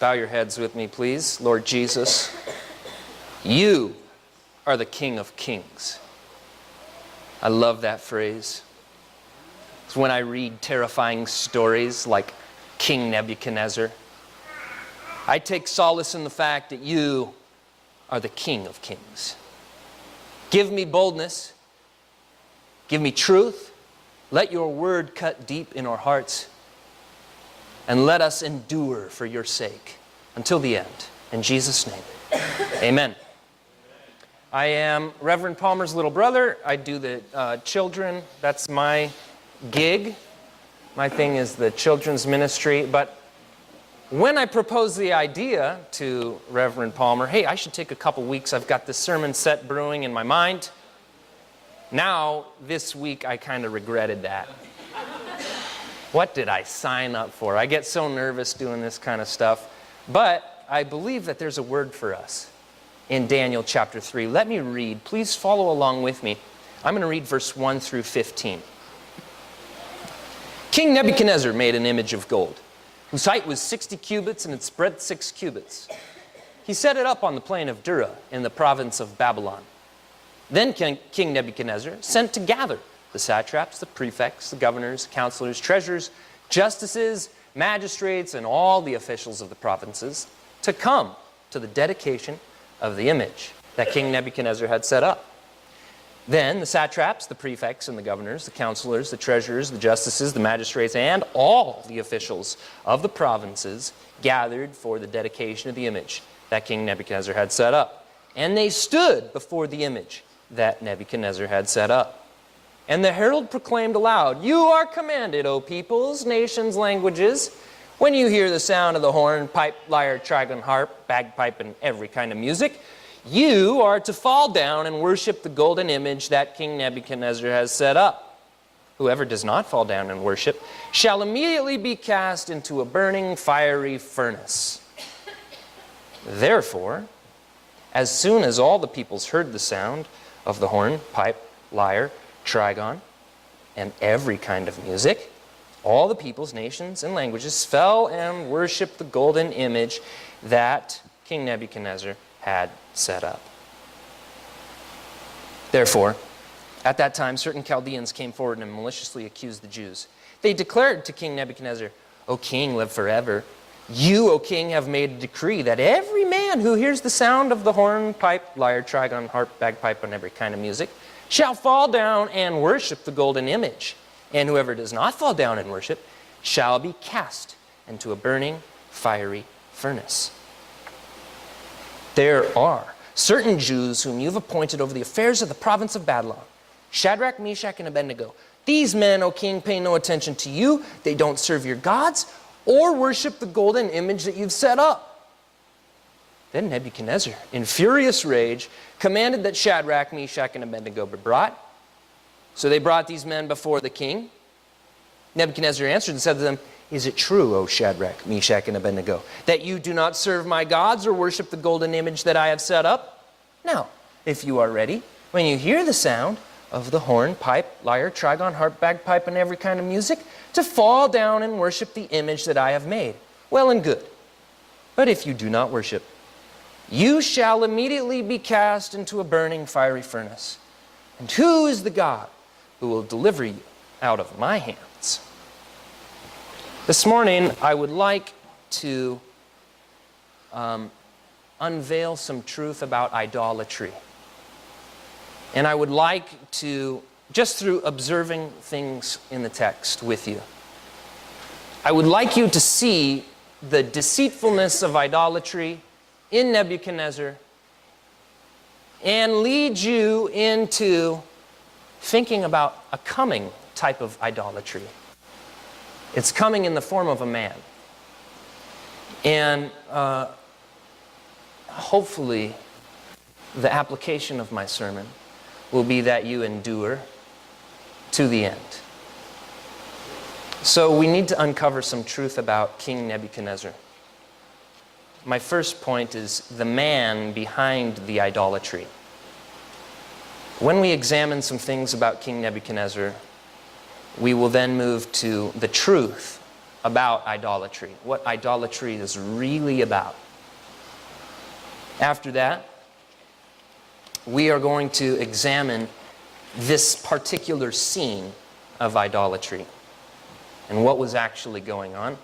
Bow your heads with me, please. Lord Jesus, you are the King of Kings. I love that phrase. It's when I read terrifying stories like King Nebuchadnezzar. I take solace in the fact that you are the King of Kings. Give me boldness. Give me truth. Let your word cut deep in our hearts. And let us endure for your sake until the end. In Jesus' name, amen. I am Reverend Palmer's little brother. I do the children. That's my gig. My thing is the children's ministry. But when I proposed the idea to Reverend Palmer, hey, I should take a couple weeks. I've got this sermon set brewing in my mind. Now, this week, I kind of regretted that. What did I sign up for? I get so nervous doing this kind of stuff. But I believe that there's a word for us in Daniel chapter 3. Let me read. Please follow along with me. I'm going to read verse 1 through 15. King Nebuchadnezzar made an image of gold, whose height was 60 cubits and its breadth 6 cubits. He set it up on the plain of Dura in the province of Babylon. Then King Nebuchadnezzar sent to gather the satraps, the prefects, the governors, counselors, treasurers, justices, magistrates, and all the officials of the provinces to come to the dedication of the image that King Nebuchadnezzar had set up. Then the satraps, the prefects, and the governors, the counselors, the treasurers, the justices, the magistrates, and all the officials of the provinces gathered for the dedication of the image that King Nebuchadnezzar had set up. And they stood before the image that Nebuchadnezzar had set up. And the herald proclaimed aloud, "You are commanded, O peoples, nations, languages, when you hear the sound of the horn, pipe, lyre, trigon, harp, bagpipe, and every kind of music, you are to fall down and worship the golden image that King Nebuchadnezzar has set up. Whoever does not fall down and worship shall immediately be cast into a burning fiery furnace." Therefore, as soon as all the peoples heard the sound of the horn, pipe, lyre, trigon, and every kind of music, all the peoples, nations, and languages fell and worshipped the golden image that King Nebuchadnezzar had set up. Therefore, at that time, certain Chaldeans came forward and maliciously accused the Jews. They declared to King Nebuchadnezzar, "O king, live forever. You, O king, have made a decree that every man who hears the sound of the horn, pipe, lyre, trigon, harp, bagpipe, and every kind of music shall fall down and worship the golden image. And whoever does not fall down and worship shall be cast into a burning, fiery furnace. There are certain Jews whom you've appointed over the affairs of the province of Babylon, Shadrach, Meshach, and Abednego. These men, O king, pay no attention to you. They don't serve your gods or worship the golden image that you've set up." Then Nebuchadnezzar, in furious rage, commanded that Shadrach, Meshach, and Abednego be brought. So they brought these men before the king. Nebuchadnezzar answered and said to them, "Is it true, O Shadrach, Meshach, and Abednego, that you do not serve my gods or worship the golden image that I have set up? Now, if you are ready, when you hear the sound of the horn, pipe, lyre, trigon, harp, bagpipe, and every kind of music, to fall down and worship the image that I have made, well and good. But if you do not worship, you shall immediately be cast into a burning fiery furnace. And who is the God who will deliver you out of my hands?" This morning, I would like to unveil some truth about idolatry. And I would like to, just through observing things in the text with you, I would like you to see the deceitfulness of idolatry in Nebuchadnezzar and lead you into thinking about a coming type of idolatry. It's coming in the form of a man. And hopefully the application of my sermon will be that you endure to the end. So we need to uncover some truth about King Nebuchadnezzar. My first point is the man behind the idolatry. When we examine some things about King Nebuchadnezzar, we will then move to the truth about idolatry, what idolatry is really about. After that, we are going to examine this particular scene of idolatry and what was actually going on.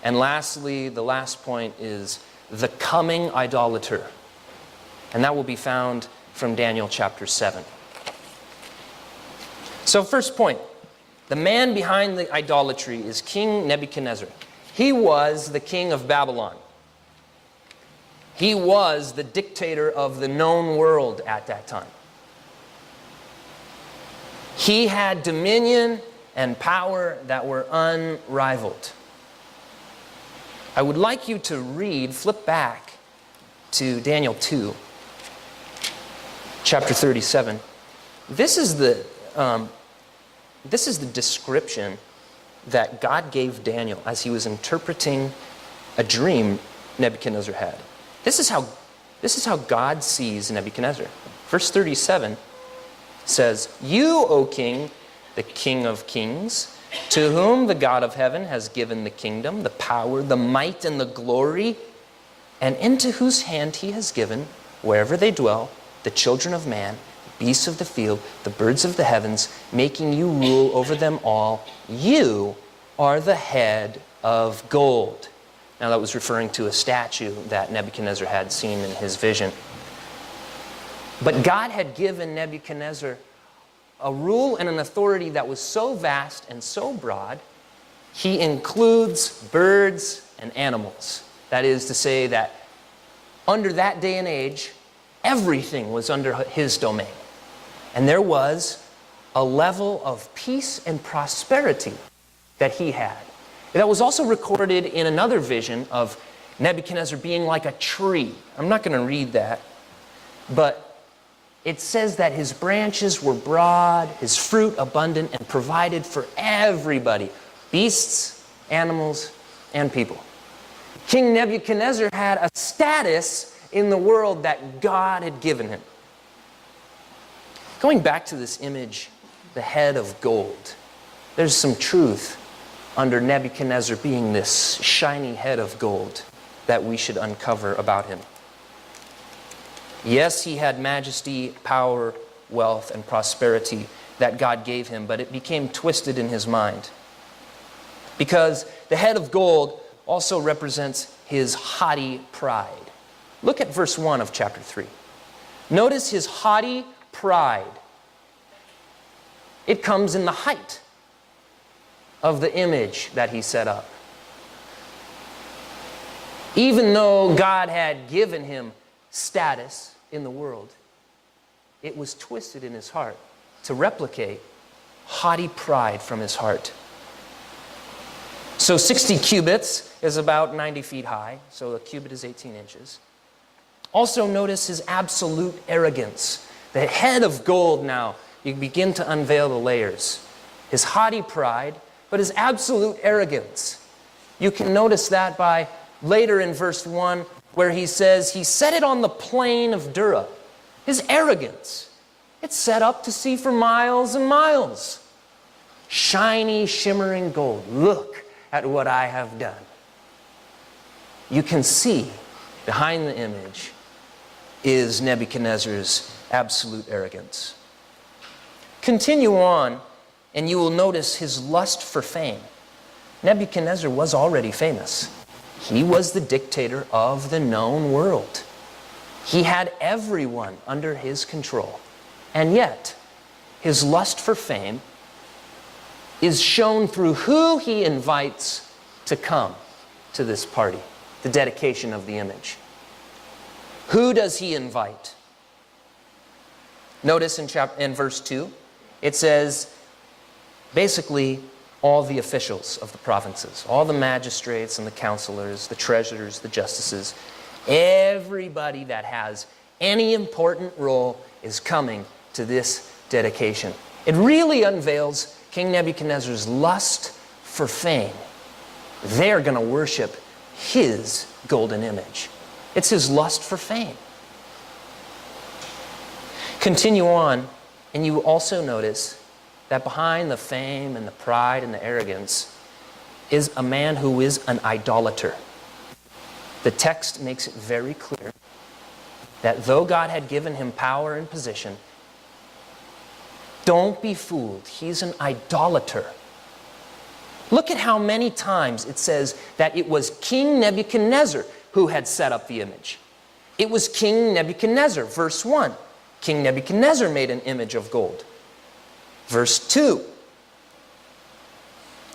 And lastly, the last point is the coming idolater. And that will be found from Daniel chapter 7. So first point, the man behind the idolatry is King Nebuchadnezzar. He was the king of Babylon. He was the dictator of the known world at that time. He had dominion and power that were unrivaled. I would like you to flip back to Daniel 2, chapter 37. This is the description that God gave Daniel as he was interpreting a dream Nebuchadnezzar had. This is how God sees Nebuchadnezzar. Verse 37 says, "You, O king, the King of kings, to whom the God of heaven has given the kingdom, the power, the might, and the glory, and into whose hand he has given, wherever they dwell, the children of man, beasts of the field, the birds of the heavens, making you rule over them all. You are the head of gold." Now that was referring to a statue that Nebuchadnezzar had seen in his vision. But God had given Nebuchadnezzar a rule and an authority that was so vast and so broad, he includes birds and animals. That is to say that under that day and age, everything was under his domain. And there was a level of peace and prosperity that he had. That was also recorded in another vision of Nebuchadnezzar being like a tree. I'm not going to read that, but it says that his branches were broad, his fruit abundant, and provided for everybody, beasts, animals, and people. King Nebuchadnezzar had a status in the world that God had given him. Going back to this image, the head of gold, there's some truth under Nebuchadnezzar being this shiny head of gold that we should uncover about him. Yes, he had majesty, power, wealth, and prosperity that God gave him, but it became twisted in his mind. Because the head of gold also represents his haughty pride. Look at verse 1 of chapter 3. Notice his haughty pride. It comes in the height of the image that he set up. Even though God had given him status in the world, it was twisted in his heart to replicate haughty pride from his heart. So 60 cubits is about 90 feet high, so a cubit is 18 inches. Also notice his absolute arrogance. The head of gold now, you begin to unveil the layers. His haughty pride, but his absolute arrogance. You can notice that by later in verse 1 where he says he set it on the plain of Dura. His arrogance. It's set up to see for miles and miles. Shiny, shimmering gold. Look at what I have done. You can see behind the image is Nebuchadnezzar's absolute arrogance. Continue on, and you will notice his lust for fame. Nebuchadnezzar was already famous. He was the dictator of the known world. He had everyone under his control. And yet, his lust for fame is shown through who he invites to come to this party, the dedication of the image. Who does he invite? Notice in verse 2, it says, basically, all the officials of the provinces, all the magistrates and the counselors, the treasurers, the justices, everybody that has any important role is coming to this dedication. It really unveils King Nebuchadnezzar's lust for fame. They're going to worship his golden image. It's his lust for fame. Continue on, and you also notice that behind the fame and the pride and the arrogance is a man who is an idolater. The text makes it very clear that though God had given him power and position, don't be fooled. He's an idolater. Look at how many times it says that it was King Nebuchadnezzar who had set up the image. It was King Nebuchadnezzar, verse 1. King Nebuchadnezzar made an image of gold. Verse 2.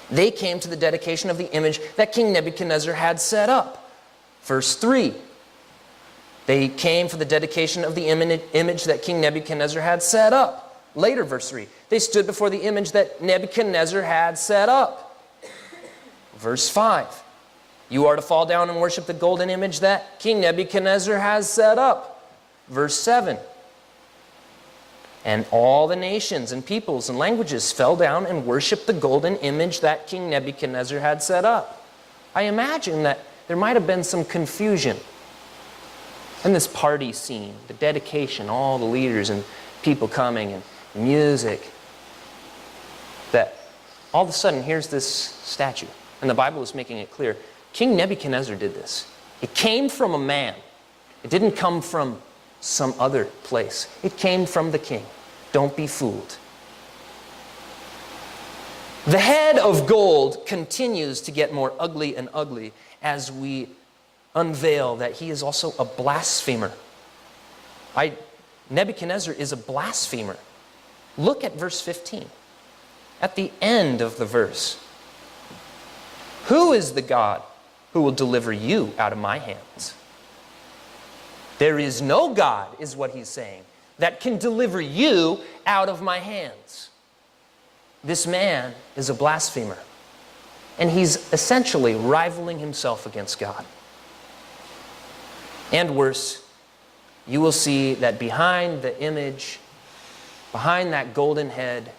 They came to the dedication of the image that King Nebuchadnezzar had set up. Verse 3. They came for the dedication of the image that King Nebuchadnezzar had set up. Later, verse 3. They stood before the image that Nebuchadnezzar had set up. Verse 5. You are to fall down and worship the golden image that King Nebuchadnezzar has set up. Verse 7. And all the nations and peoples and languages fell down and worshiped the golden image that King Nebuchadnezzar had set up. I imagine that there might have been some confusion in this party scene, the dedication, all the leaders and people coming and music, that all of a sudden here's this statue. And the Bible is making it clear. King Nebuchadnezzar did this. It came from a man. It didn't come from some other place. It came from the king. Don't be fooled. The head of gold continues to get more ugly and ugly as we unveil that he is also a blasphemer. Nebuchadnezzar is a blasphemer. Look at verse 15. At the end of the verse. Who is the God who will deliver you out of my hands? There is no God, is what he's saying, that can deliver you out of my hands. This man is a blasphemer. And he's essentially rivaling himself against God. And worse, you will see that behind the image, behind that golden head,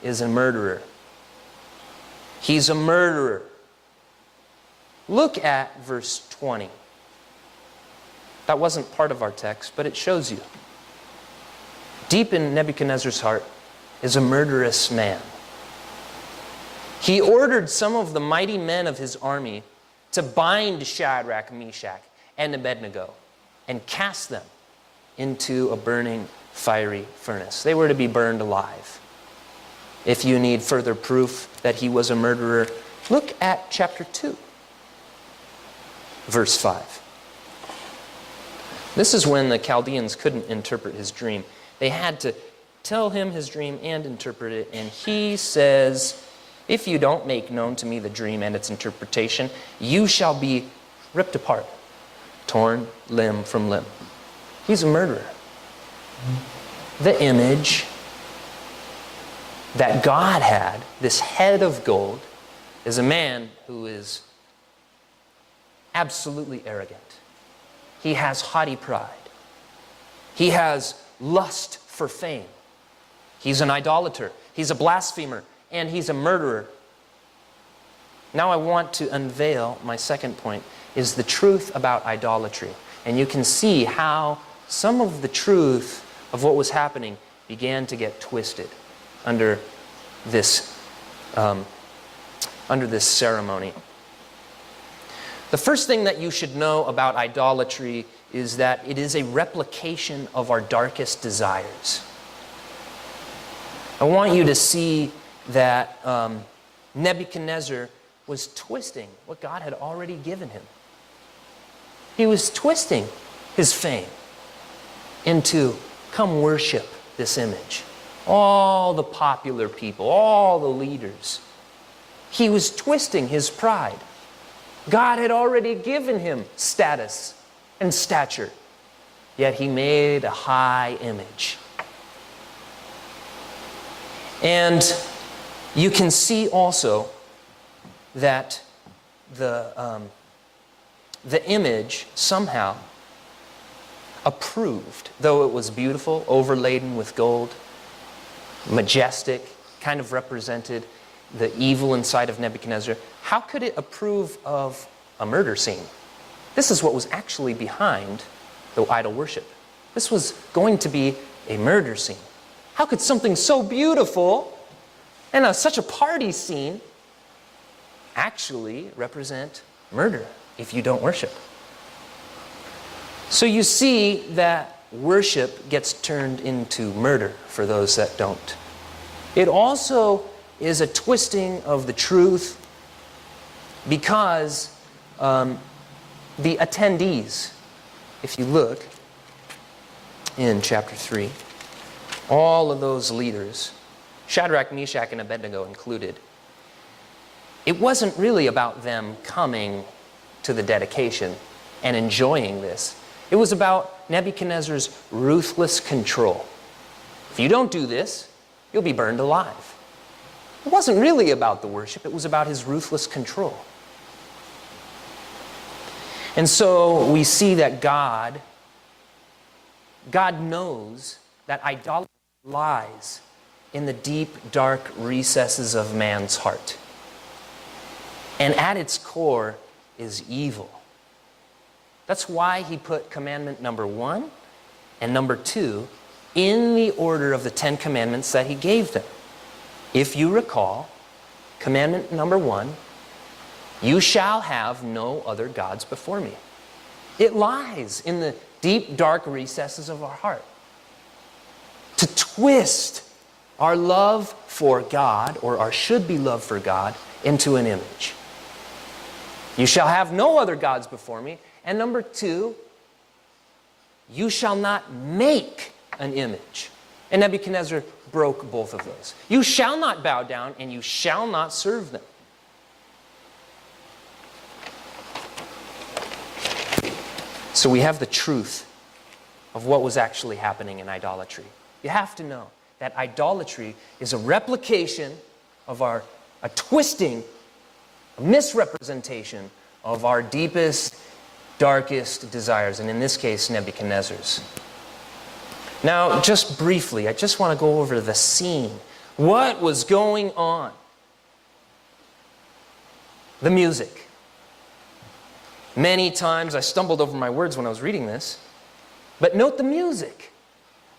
is a murderer. He's a murderer. Look at verse 20. That wasn't part of our text, but it shows you. Deep in Nebuchadnezzar's heart is a murderous man. He ordered some of the mighty men of his army to bind Shadrach, Meshach, and Abednego and cast them into a burning fiery furnace. They were to be burned alive. If you need further proof that he was a murderer, look at chapter 2, verse 5. This is when the Chaldeans couldn't interpret his dream. They had to tell him his dream and interpret it. And he says, if you don't make known to me the dream and its interpretation, you shall be ripped apart, torn limb from limb. He's a murderer. The image that God had, this head of gold, is a man who is absolutely arrogant. He has haughty pride. He has lust for fame. He's an idolater. He's a blasphemer. And he's a murderer. Now I want to unveil my second point, is the truth about idolatry. And you can see how some of the truth of what was happening began to get twisted under this ceremony. The first thing that you should know about idolatry is that it is a replication of our darkest desires. I want you to see that Nebuchadnezzar was twisting what God had already given him. He was twisting his fame into, come worship this image. All the popular people, all the leaders. He was twisting his pride. God had already given him status and stature, yet he made a high image. And you can see also that the image somehow approved, though it was beautiful, overladen with gold, majestic, kind of represented the evil inside of Nebuchadnezzar. How could it approve of a murder scene? This is what was actually behind the idol worship. This was going to be a murder scene. How could something so beautiful and such a party scene actually represent murder if you don't worship. So you see that worship gets turned into murder for those that don't. It also is a twisting of the truth because the attendees, if you look in chapter 3, all of those leaders, Shadrach, Meshach, and Abednego included, it wasn't really about them coming to the dedication and enjoying this. It was about Nebuchadnezzar's ruthless control. If you don't do this, you'll be burned alive. It wasn't really about the worship, it was about his ruthless control. And so we see that God knows that idolatry lies in the deep, dark recesses of man's heart. And at its core is evil. That's why he put commandment number 1 and number 2 in the order of the 10 commandments that he gave them. If you recall, commandment number 1, you shall have no other gods before me. It lies in the deep, dark recesses of our heart to twist our love for God, or our should-be love for God, into an image. You shall have no other gods before me. And number 2, you shall not make an image. And Nebuchadnezzar broke both of those. You shall not bow down, and you shall not serve them. So we have the truth of what was actually happening in idolatry. You have to know that idolatry is a replication of a twisting, a misrepresentation of our deepest, darkest desires, and in this case, Nebuchadnezzar's. Now, just briefly, I just want to go over the scene. What was going on? The music. Many times I stumbled over my words when I was reading this, but note the music.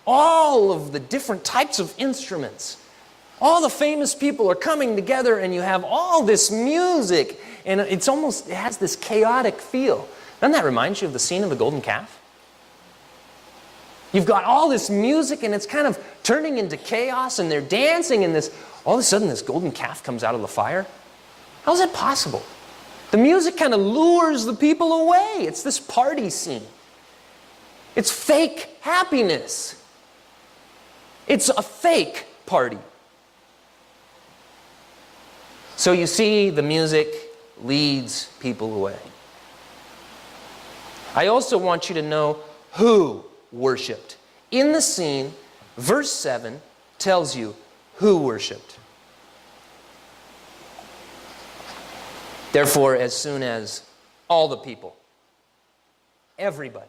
All of the different types of instruments. All the famous people are coming together, and you have all this music, and it has this chaotic feel. Doesn't that remind you of the scene of the golden calf? You've got all this music, and it's kind of turning into chaos, and they're dancing, and all of a sudden this golden calf comes out of the fire. How is that possible? The music kind of lures the people away. It's this party scene. It's fake happiness. It's a fake party. So you see, the music leads people away. I also want you to know who worshipped. In the scene, verse 7 tells you who worshipped. Therefore, as soon as all the people, everybody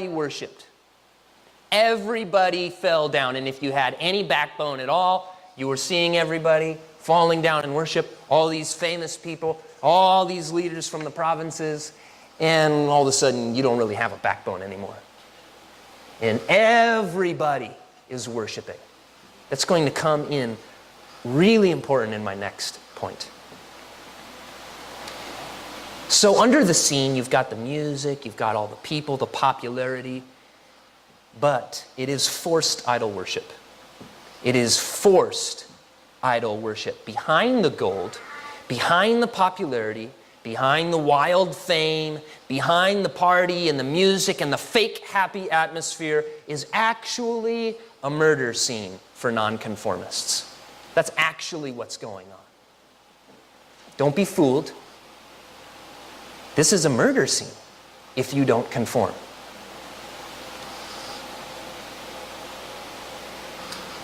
worshipped. Everybody fell down. And if you had any backbone at all, you were seeing everybody falling down in worship. All these famous people, all these leaders from the provinces, and all of a sudden you don't really have a backbone anymore. And everybody is worshiping. That's going to come in really important in my next point. So under the scene, you've got the music, you've got all the people, the popularity, but it is forced idol worship. It is forced idol worship. Behind the gold, behind the popularity, behind the wild fame, behind the party and the music and the fake happy atmosphere is actually a murder scene for nonconformists. That's actually what's going on. Don't be fooled. This is a murder scene if you don't conform.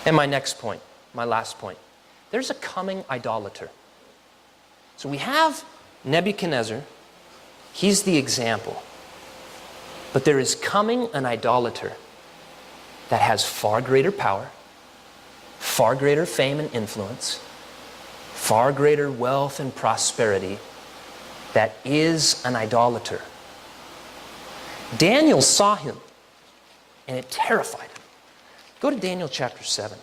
And my next point, my last point, there's a coming idolater. So we have Nebuchadnezzar, he's the example. But there is coming an idolater that has far greater power, far greater fame and influence, far greater wealth and prosperity, that is an idolater. Daniel saw him, and it terrified him. Go to Daniel chapter 7.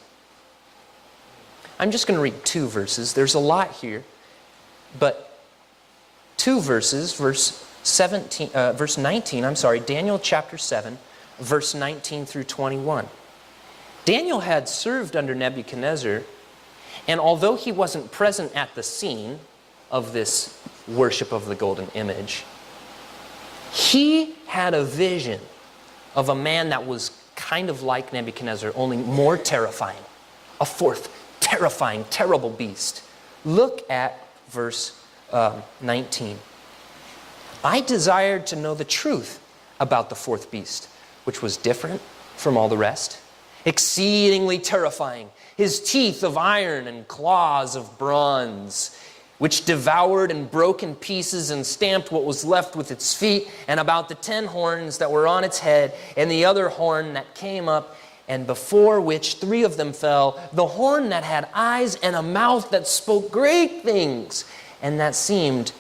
I'm just going to read 2 verses. There's a lot here, but two verses, verse 19, Daniel chapter 7, verse 19 through 21. Daniel had served under Nebuchadnezzar, and although he wasn't present at the scene of this worship of the golden image, he had a vision of a man that was kind of like Nebuchadnezzar, only more terrifying. A fourth terrifying, terrible beast. Look at verse 19. I desired to know the truth about the fourth beast, which was different from all the rest, exceedingly terrifying, his teeth of iron and claws of bronze, which devoured and broke in pieces and stamped what was left with its feet, and about the 10 horns that were on its head, and the other horn that came up, and before which 3 of them fell, the horn that had eyes and a mouth that spoke great things, and that seemed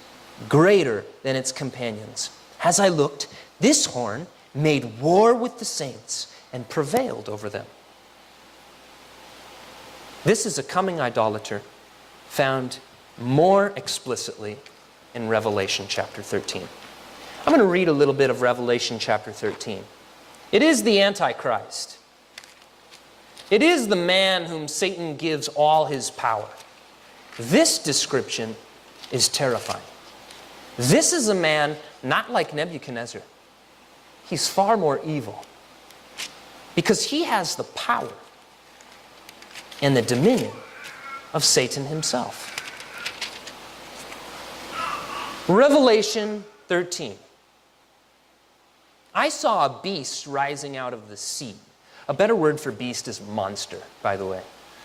greater than its companions. As I looked, this horn made war with the saints and prevailed over them. This is a coming idolater found more explicitly in Revelation chapter 13. I'm going to read a little bit of Revelation chapter 13. It is the Antichrist. It is the man whom Satan gives all his power. This description is terrifying. This is a man not like Nebuchadnezzar. He's far more evil because he has the power and the dominion of Satan himself. Revelation 13. I saw a beast rising out of the sea. A better word for beast is monster, by the way.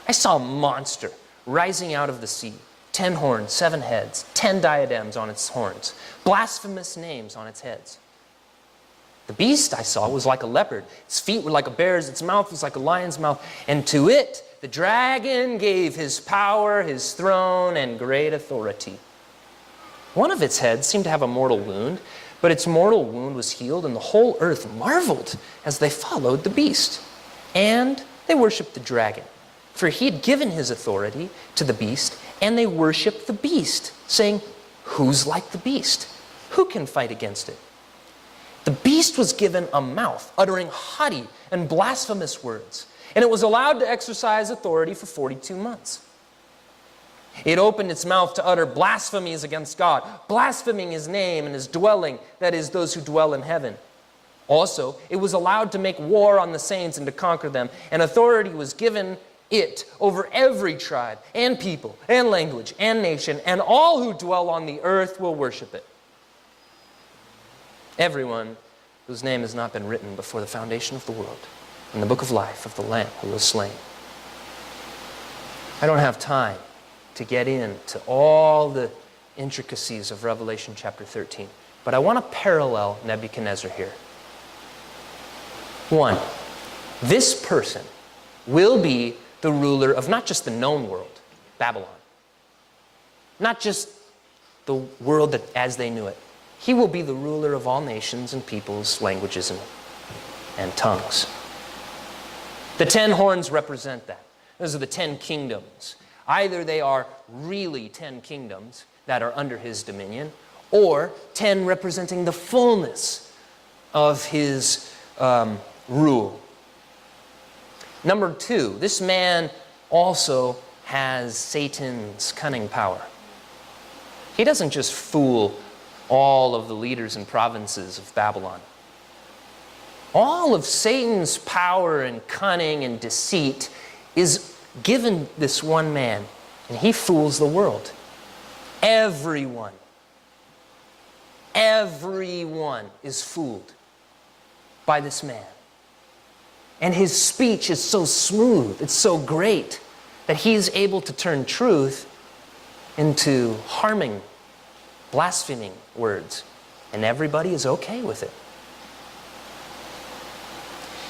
I saw a monster rising out of the sea. 10 horns, 7 heads, 10 diadems on its horns, blasphemous names on its heads. The beast I saw was like a leopard. Its feet were like a bear's, its mouth was like a lion's mouth. And to it, the dragon gave his power, his throne, and great authority. One of its heads seemed to have a mortal wound, but its mortal wound was healed, and the whole earth marveled as they followed the beast. And they worshiped the dragon, for he had given his authority to the beast, and they worshiped the beast, saying, "Who's like the beast? Who can fight against it?" The beast was given a mouth, uttering haughty and blasphemous words, and it was allowed to exercise authority for 42 months. It opened its mouth to utter blasphemies against God, blaspheming his name and his dwelling, that is, those who dwell in heaven. Also, it was allowed to make war on the saints and to conquer them, and authority was given it over every tribe and people and language and nation, and all who dwell on the earth will worship it. Everyone whose name has not been written before the foundation of the world in the book of life of the Lamb who was slain. I don't have time to get into all the intricacies of Revelation chapter 13, but I want to parallel Nebuchadnezzar here. 1, this person will be the ruler of not just the known world, Babylon, not just the world that as they knew it. He will be the ruler of all nations and peoples, languages, and tongues. The 10 horns represent that. Those are the 10 kingdoms. Either they are really 10 kingdoms that are under his dominion, or 10 representing the fullness of his rule. Number 2, this man also has Satan's cunning power. He doesn't just fool all of the leaders and provinces of Babylon. All of Satan's power and cunning and deceit is given this one man, and he fools the world. Everyone is fooled by this man. And his speech is so smooth, it's so great, that he is able to turn truth into harming, blaspheming words. And everybody is okay with it.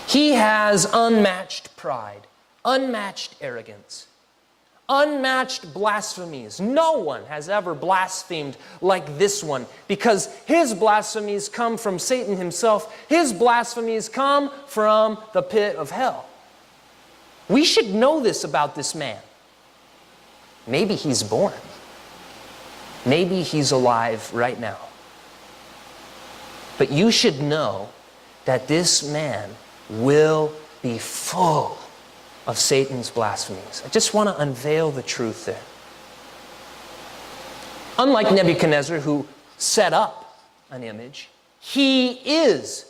He has unmatched pride, unmatched arrogance, unmatched blasphemies. No one has ever blasphemed like this one, because his blasphemies come from Satan himself. His blasphemies come from the pit of hell. We should know this about this man. Maybe he's born. Maybe he's alive right now. But you should know that this man will be full of Satan's blasphemies. I just want to unveil the truth there. Unlike Nebuchadnezzar, who set up an image, he is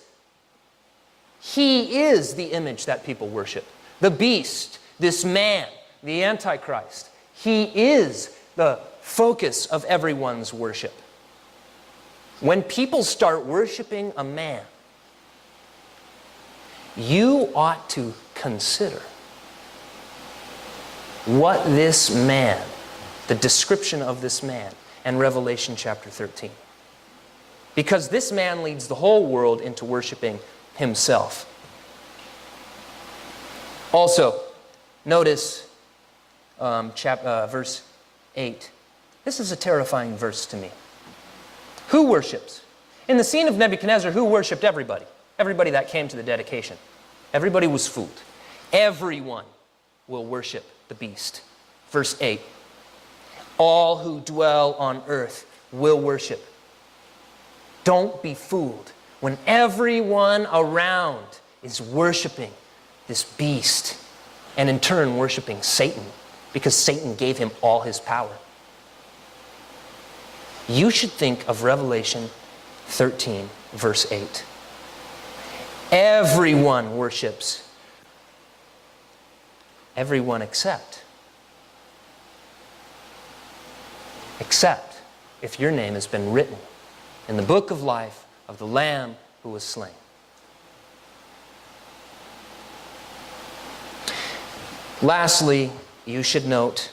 the image that people worship. The beast, this man, the Antichrist, he is the focus of everyone's worship. When people start worshiping a man, you ought to consider what this man, the description of this man, and Revelation chapter 13. Because this man leads the whole world into worshiping himself. Also, notice verse 8. This is a terrifying verse to me. Who worships? In the scene of Nebuchadnezzar, who worshipped everybody? Everybody that came to the dedication. Everybody was fooled. Everyone will worship the beast. Verse 8. All who dwell on earth will worship. Don't be fooled when everyone around is worshiping this beast and in turn worshiping Satan because Satan gave him all his power. You should think of Revelation 13, verse 8. Everyone worships. Everyone except if your name has been written in the book of life of the Lamb who was slain. Lastly, you should note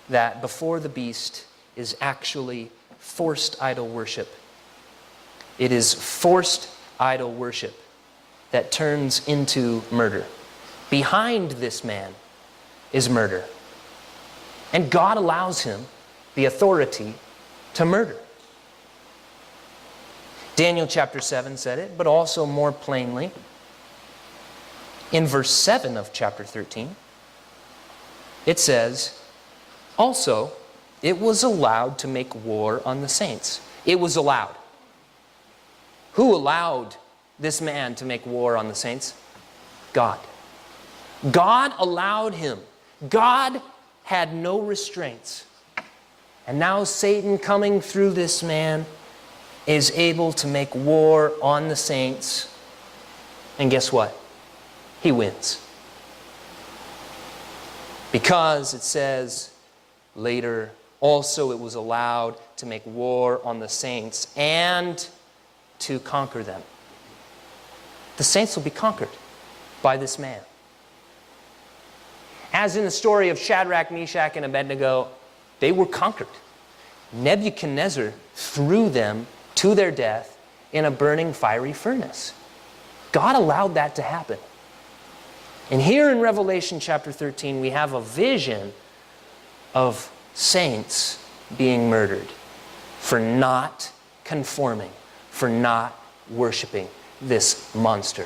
that before the beast is actually forced idol worship. It is forced idol worship that turns into murder. Behind this man is murder. And God allows him the authority to murder. Daniel chapter 7 said it, but also more plainly in verse 7 of chapter 13. It says, also, it was allowed to make war on the saints. It was allowed. Who allowed this man to make war on the saints? God. God allowed him. God had no restraints. And now Satan, coming through this man, is able to make war on the saints. And guess what? He wins. Because it says later, also it was allowed to make war on the saints and to conquer them. The saints will be conquered by this man. As in the story of Shadrach, Meshach, and Abednego, they were conquered. Nebuchadnezzar threw them to their death in a burning fiery furnace. God allowed that to happen. And here in Revelation chapter 13, we have a vision of saints being murdered for not conforming, for not worshiping this monster.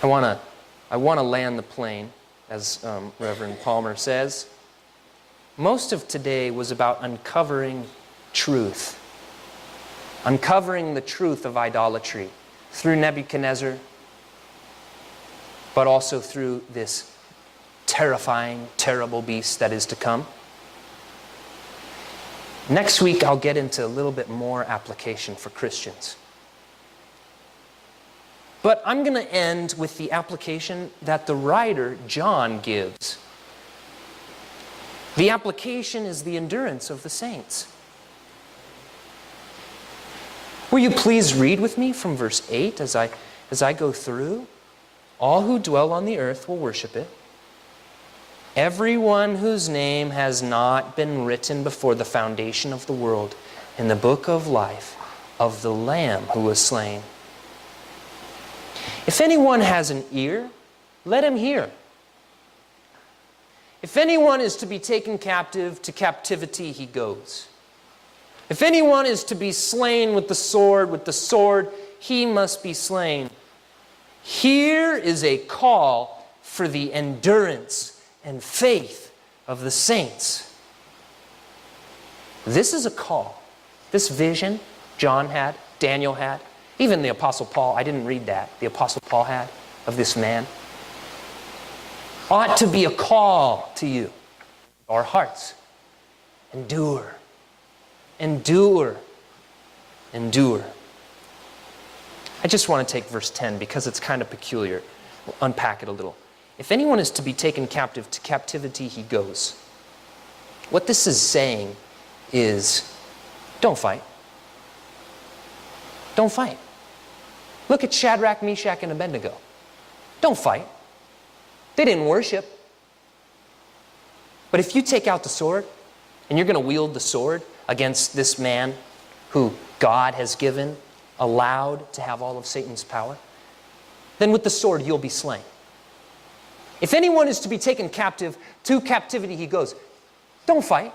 I want to land the plane, as Reverend Palmer says. Most of today was about uncovering truth. Uncovering the truth of idolatry through Nebuchadnezzar, but also through this terrifying, terrible beast that is to come. Next week, I'll get into a little bit more application for Christians. But I'm going to end with the application that the writer, John, gives. The application is the endurance of the saints. Will you please read with me from verse 8 as I go through? All who dwell on the earth will worship it. Everyone whose name has not been written before the foundation of the world in the book of life of the Lamb who was slain. If anyone has an ear, let him hear. If anyone is to be taken captive, to captivity he goes. If anyone is to be slain with the sword he must be slain. Here is a call for the endurance and faith of the saints. This is a call. This vision John had, Daniel had, even the Apostle Paul, I didn't read that, the Apostle Paul had of this man, ought to be a call to you, our hearts. Endure, endure, endure. I just want to take verse 10 because it's kind of peculiar. We'll unpack it a little. If anyone is to be taken captive, to captivity he goes. What this is saying is, don't fight. Don't fight. Look at Shadrach, Meshach, and Abednego. Don't fight. They didn't worship. But if you take out the sword, and you're going to wield the sword against this man who God has given, allowed to have all of Satan's power, then with the sword you'll be slain. If anyone is to be taken captive, to captivity he goes. Don't fight.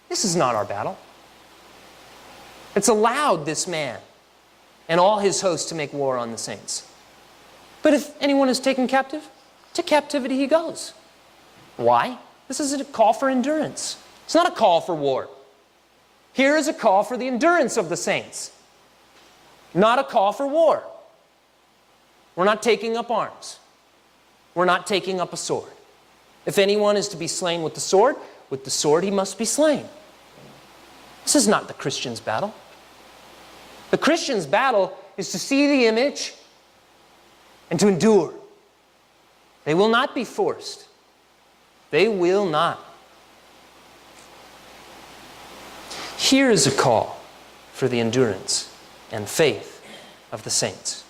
This is not our battle. It's allowed this man and all his hosts to make war on the saints. But if anyone is taken captive, to captivity he goes. Why? This is a call for endurance. It's not a call for war. Here is a call for the endurance of the saints. Not a call for war. We're not taking up arms. We're not taking up a sword. If anyone is to be slain with the sword he must be slain. This is not the Christian's battle. The Christian's battle is to see the image and to endure. They will not be forced. They will not. Here is a call for the endurance and faith of the saints.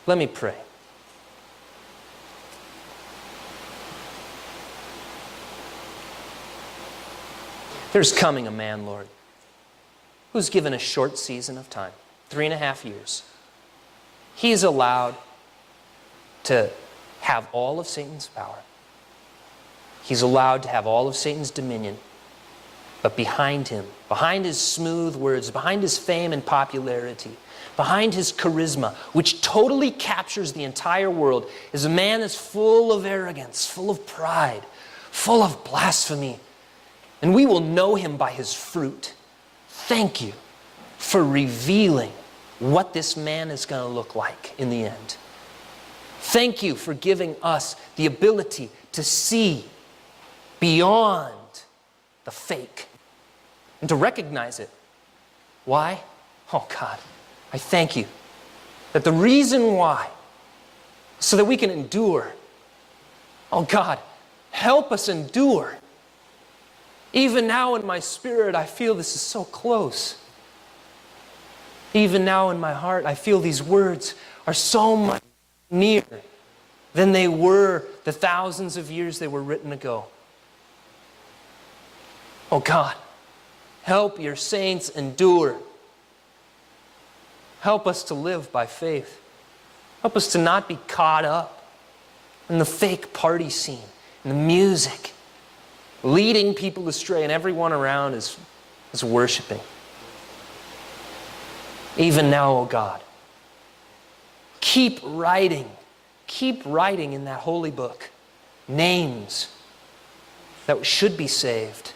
Let me pray. There's coming a man, Lord, who's given a short season of time, 3.5 years. He is allowed to have all of Satan's power. He's allowed to have all of Satan's dominion. But behind him, behind his smooth words, behind his fame and popularity, behind his charisma, which totally captures the entire world, is a man that's full of arrogance, full of pride, full of blasphemy. And we will know him by his fruit. Thank you for revealing what this man is going to look like in the end. Thank you for giving us the ability to see beyond the fake and to recognize it. Why? Oh God, I thank you that the reason why, so that we can endure. Oh God, help us endure. Even now in my spirit, I feel this is so close. Even now in my heart, I feel these words are so much nearer than they were the thousands of years they were written ago. Oh God, help your saints endure. Help us to live by faith. Help us to not be caught up in the fake party scene, in the music, leading people astray, and everyone around is worshiping. Even now, oh God, keep writing in that holy book names that should be saved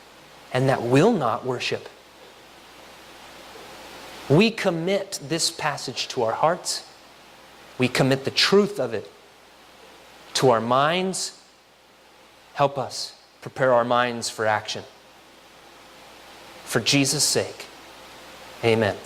and that will not worship. We commit this passage to our hearts. We commit the truth of it to our minds. Help us prepare our minds for action. For Jesus' sake, amen.